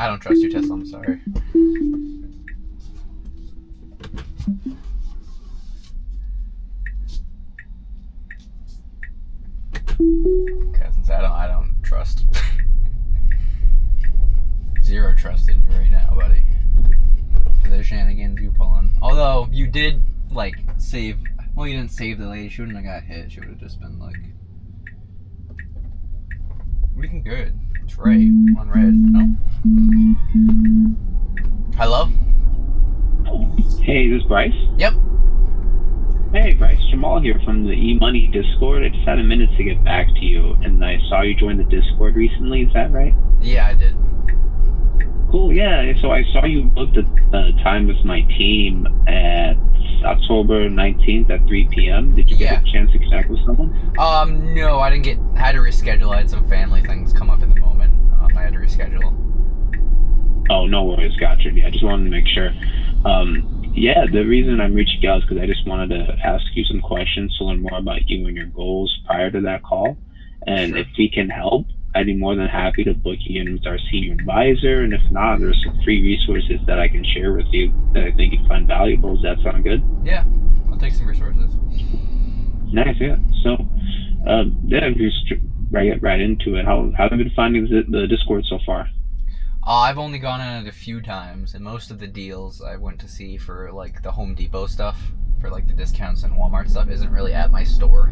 I don't trust you, Tesla. I'm sorry. Cousins, I don't trust. Zero trust in you right now, buddy. For the shenanigans you pulling. Although you did like save. Well, you didn't save the lady. She wouldn't have got hit. She would have just been like. Looking good. It's right on red. No. Hello. Hey, this is Bryce? Yep. Hey, Bryce. Jamal here from the eMoney Discord. I just had a minute to get back to you, and I saw you join the Discord recently. Is that right? Yeah, I did. Cool, yeah. So I saw you booked a time with my team at October 19th at 3 p.m. Did you get a chance to connect with someone? No, I didn't get. I had to reschedule. I had some family things come up in the moment. I had to reschedule. Oh, no worries. Gotcha. Yeah, I just wanted to make sure. Yeah, the reason I'm reaching out is because I just wanted to ask you some questions to learn more about you and your goals prior to that call. And if we can help, I'd be more than happy to book you in with our senior advisor. And if not, there's some free resources that I can share with you that I think you'd find valuable. Does that sound good? Yeah, I'll take some resources. Nice, yeah. So, just get right into it. How have you been finding the Discord so far? I've only gone in it a few times, and most of the deals I went to see for like the Home Depot stuff, for like the discounts and Walmart stuff, isn't really at my store.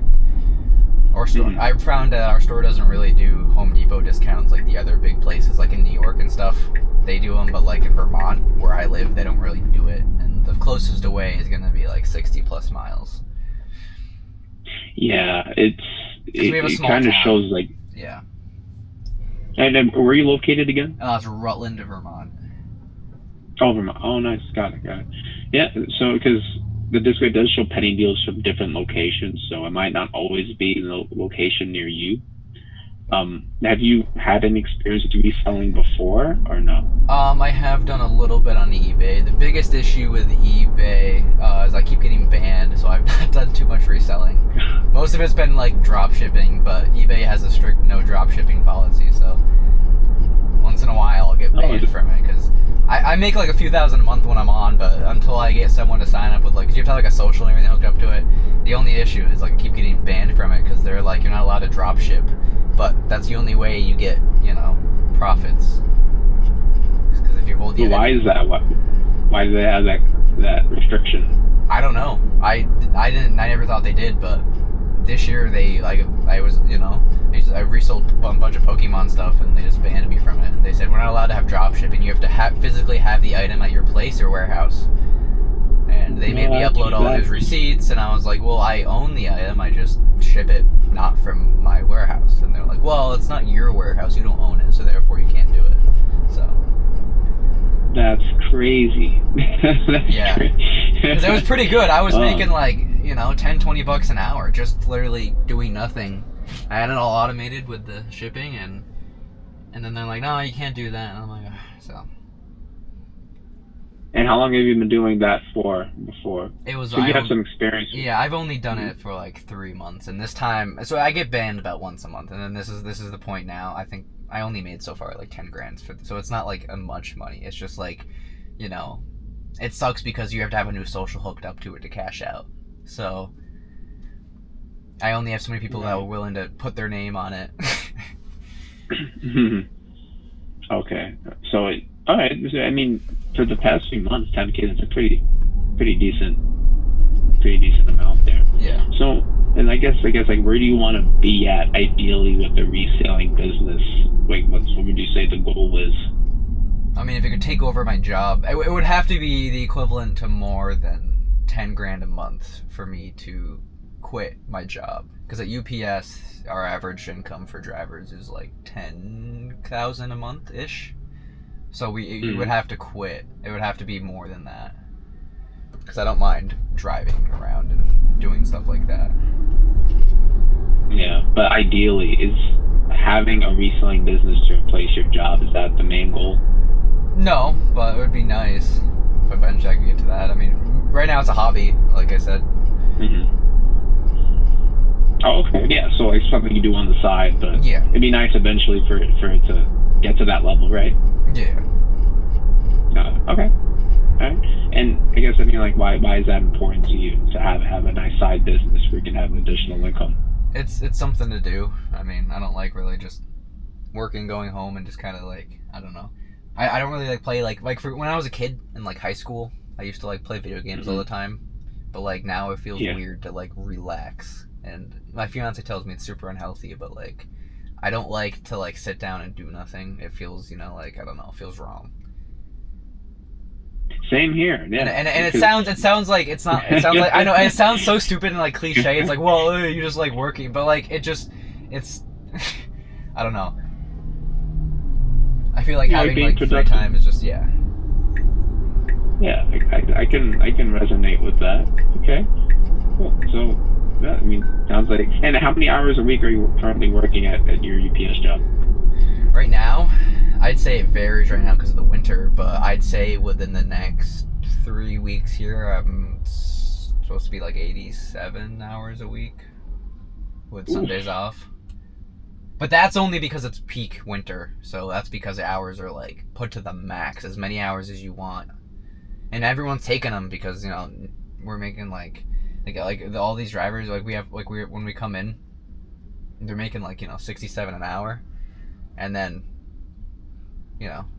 Or store. Mm-hmm. I found that our store doesn't really do Home Depot discounts like the other big places, like in New York and stuff. They do them, but like in Vermont, where I live, they don't really do it. And the closest away is going to be like 60 plus miles. Yeah, it kind of shows like. Yeah. And where are you located again? It's Rutland, Vermont. Oh, Vermont. Oh, nice. Got it. Yeah, so because the Discord does show penny deals from different locations, so it might not always be in the location near you. Have you had any experience with reselling before, or no? I have done a little bit on eBay. The biggest issue with eBay is I keep getting banned, so I've not done too much reselling. Most of it's been like drop shipping, but eBay has a strict no drop shipping policy, so once in a while I'll get banned from it, because I make like a few thousand a month when I'm on, but until I get someone to sign up with, like, 'cause you have to have like a social and everything hooked up to it, the only issue is like I keep getting banned from it, because they're like, you're not allowed to drop ship, but that's the only way you get, profits. Because if you hold the why is that? Why do they have that restriction? I don't know. I never thought they did, but this year I resold a bunch of Pokemon stuff, and they just banned me from it. They said we're not allowed to have drop shipping. You have to physically have the item at your place or warehouse. And they made me upload all his receipts, and I was like, well, I own the item. I just ship it not from my warehouse. And they're like, well, it's not your warehouse. You don't own it, so therefore you can't do it. So. That's crazy. Yeah. Because it was pretty good. I was making like, $10-20 an hour just literally doing nothing. I had it all automated with the shipping, and then they're like, no, you can't do that. And I'm like, so. And how long have you been doing that for before? It was. So you have some experience. Yeah, I've only done it for like 3 months, and this time, so I get banned about once a month, and then this is the point now. I think I only made so far like 10 grand so it's not like much money. It's just like, it sucks because you have to have a new social hooked up to it to cash out. So I only have so many people that are willing to put their name on it. Okay, so all right. I mean, for the past few months, 10K is a pretty decent amount there. Yeah. So, and I guess like where do you want to be at ideally with the reselling business? Like, what would you say the goal is? I mean, if it could take over my job, it would have to be the equivalent to more than 10 grand a month for me to quit my job. Because at UPS, our average income for drivers is like 10,000 a month ish. So you would have to quit. It would have to be more than that. Because I don't mind driving around and doing stuff like that. Yeah, but ideally, is having a reselling business to replace your job, is that the main goal? No, but it would be nice if eventually I could get to that. I mean, right now it's a hobby, like I said. Mm-hmm. Oh, okay. Yeah, so like something you do on the side, but it'd be nice eventually for it to get to that level, right? Yeah. Okay. All right. And I guess, I mean, like, why is that important to you to have a nice side business where you can have an additional income? It's something to do. I mean, I don't like really just working, going home, and just kind of like, I don't know. I don't really like play like for when I was a kid in like high school, I used to like play video games all the time. But like now it feels weird to like relax. And my fiance tells me it's super unhealthy, but like I don't like to like sit down and do nothing. It feels, like I don't know, it feels wrong. Same here. Yeah. And it sounds like it's not, it sounds like, I know, and it sounds so stupid and like cliche. It's like, well, you just like working, but like it's I don't know. I feel like having like free time is just Yeah, I can resonate with that. Okay, cool. So, yeah, I mean, sounds like. And how many hours a week are you currently working at your UPS job? Right now, I'd say it varies right now because of the winter, but I'd say within the next 3 weeks here, I'm supposed to be like 87 hours a week with Sundays off. But that's only because it's peak winter, so that's because the hours are like put to the max, as many hours as you want, and everyone's taking them because we're making like all these drivers like when we come in, they're making like 67 an hour, and then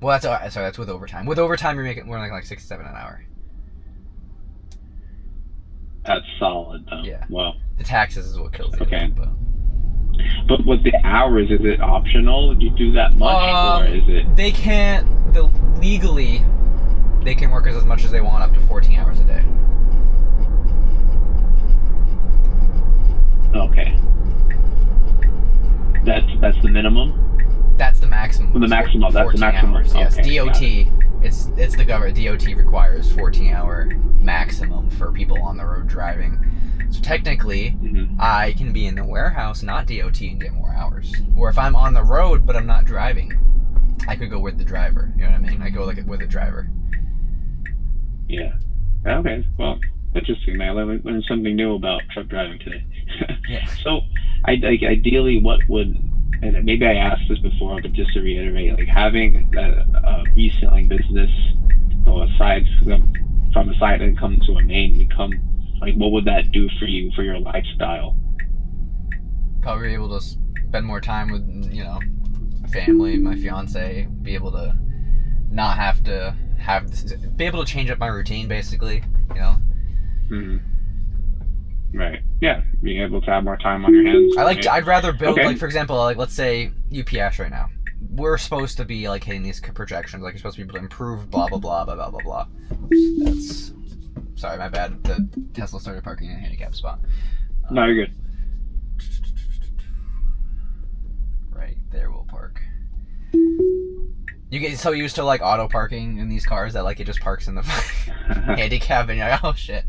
well that's with overtime. With overtime we're making like 67 an hour. That's solid though. Yeah. Well, the taxes is what kills you. Okay. But with the hours, is it optional? Do you do that much, or is it? They can't. Legally, they can work as much as they want, up to 14 hours a day. Okay. That's the minimum. That's the maximum. Well, the maximum. That's the maximum. Hours, yes. Okay, DOT. It's the government. DOT requires 14-hour maximum for people on the road driving. So technically, I can be in the warehouse, not DOT, and get more hours. Or if I'm on the road but I'm not driving, I could go with the driver. You know what I mean? I go like with the driver. Yeah. Okay. Well, interesting, man. I learned something new about truck driving today. Yeah. So, ideally, what would, and maybe I asked this before, but just to reiterate, like having a reselling business, aside from a side income to a main income, like what would that do for you, for your lifestyle? Probably be able to spend more time with my family, my fiance, be able to not have to be able to change up my routine, basically. Right. Yeah. Being able to have more time on your hands. I'd rather build, like, for example, like, let's say UPS right now. We're supposed to be, like, hitting these projections. Like, you're supposed to be able to improve blah, blah, blah, blah, blah, blah, blah. Oops, sorry, my bad. The Tesla started parking in a handicap spot. No, you're good. Right there we'll park. You get so used to, like, auto parking in these cars that, like, it just parks in the handicap and you're like, oh, shit.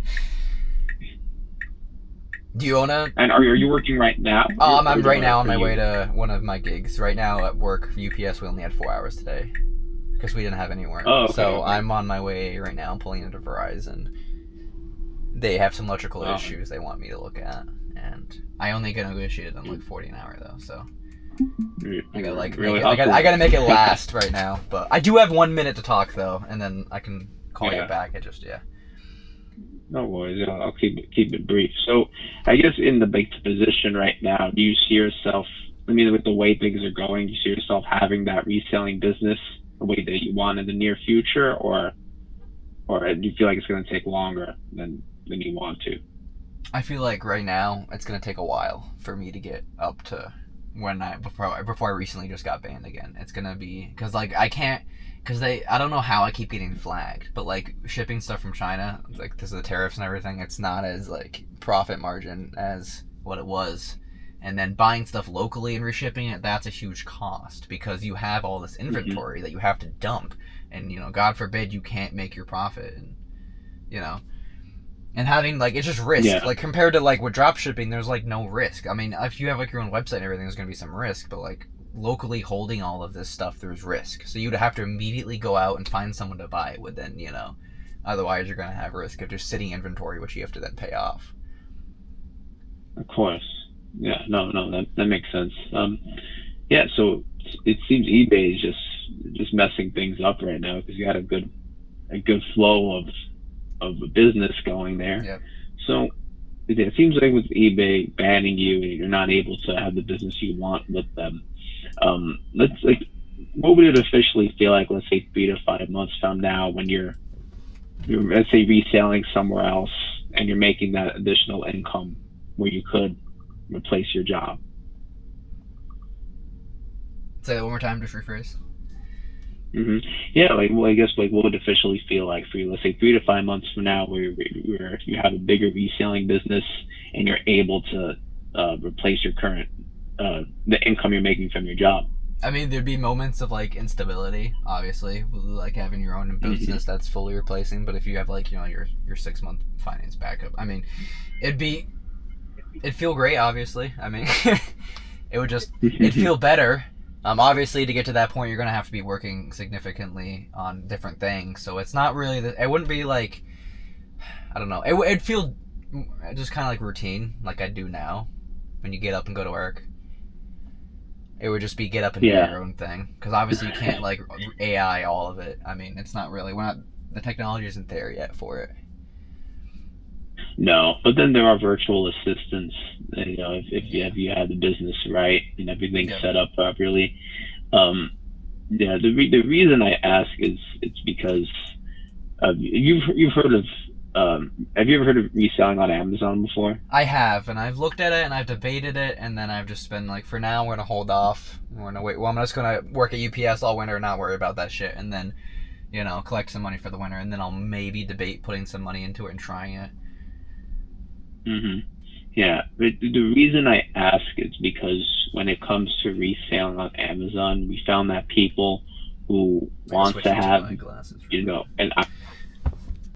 Do you own a... And are you working right now? I'm right now on my way to one of my gigs. Right now at work, UPS, we only had 4 hours today because we didn't have any work. Oh, okay, so I'm on my way right now. I'm pulling into Verizon. They have some electrical issues they want me to look at, and I only get negotiated on like 40 an hour though. So I gotta make it last right now. But I do have 1 minute to talk though, and then I can call you back. No worries. I'll keep it brief. So, I guess in the big position right now, do you see yourself? I mean, with the way things are going, do you see yourself having that reselling business the way that you want in the near future, or do you feel like it's going to take longer than you want to? I feel like right now it's going to take a while for me to get up to before I recently just got banned again. It's going to be because like I can't. Because I don't know how I keep getting flagged, but like shipping stuff from China, like because of the tariffs and everything, it's not as like profit margin as what it was. And then buying stuff locally and reshipping it, that's a huge cost because you have all this inventory that you have to dump, and God forbid you can't make your profit, and and having like it's just risk. Like compared to like with drop shipping, there's like no risk. I mean, if you have like your own website and everything, there's gonna be some risk, but like locally holding all of this stuff, there's risk. So you'd have to immediately go out and find someone to buy it with, then otherwise you're going to have risk of just sitting inventory, which you have to then pay off. Of course. Yeah, no, that makes sense. So it seems eBay is just just messing things up right now because you had a good flow of a business going there. Yep. So it seems like with eBay banning you, you're not able to have the business you want with them. Let's like, what would it officially feel like? Let's say 3 to 5 months from now, when you're let's say reselling somewhere else and you're making that additional income where you could replace your job. Say that one more time, just rephrase. hmm Yeah, like, well, I guess, like, what would it officially feel like for you? Let's say 3 to 5 months from now, where you have a bigger reselling business and you're able to replace your current the income you're making from your job. I mean, there'd be moments of like instability, obviously, like having your own business hmm that's fully replacing. But if you have like your 6 month finance backup, I mean, it'd feel great. Obviously, I mean, it'd feel better. Obviously, to get to that point, you're gonna have to be working significantly on different things. So it's not really it wouldn't be like, I don't know. It'd feel just kind of like routine, like I do now, when you get up and go to work. It would just be get up and do Yeah. your own thing, because obviously you can't like AI all of it. I mean, it's not really, we're not, the technology isn't there yet for it. No, but then there are virtual assistants. If Yeah. you have the business right and everything's Yep. set up properly. Um, yeah, the reason I ask is it's because you've heard of have you ever heard of reselling on Amazon before? I have, and I've looked at it and I've debated it, and then I've just been like, for now, we're gonna hold off. We're gonna wait. Well, I'm just gonna work at UPS all winter and not worry about that shit, and then collect some money for the winter, and then I'll maybe debate putting some money into it and trying it. hmm Yeah, but the reason I ask is because when it comes to reselling on Amazon, we found that people who I gotta want switch to into have, my glasses real you quick. know,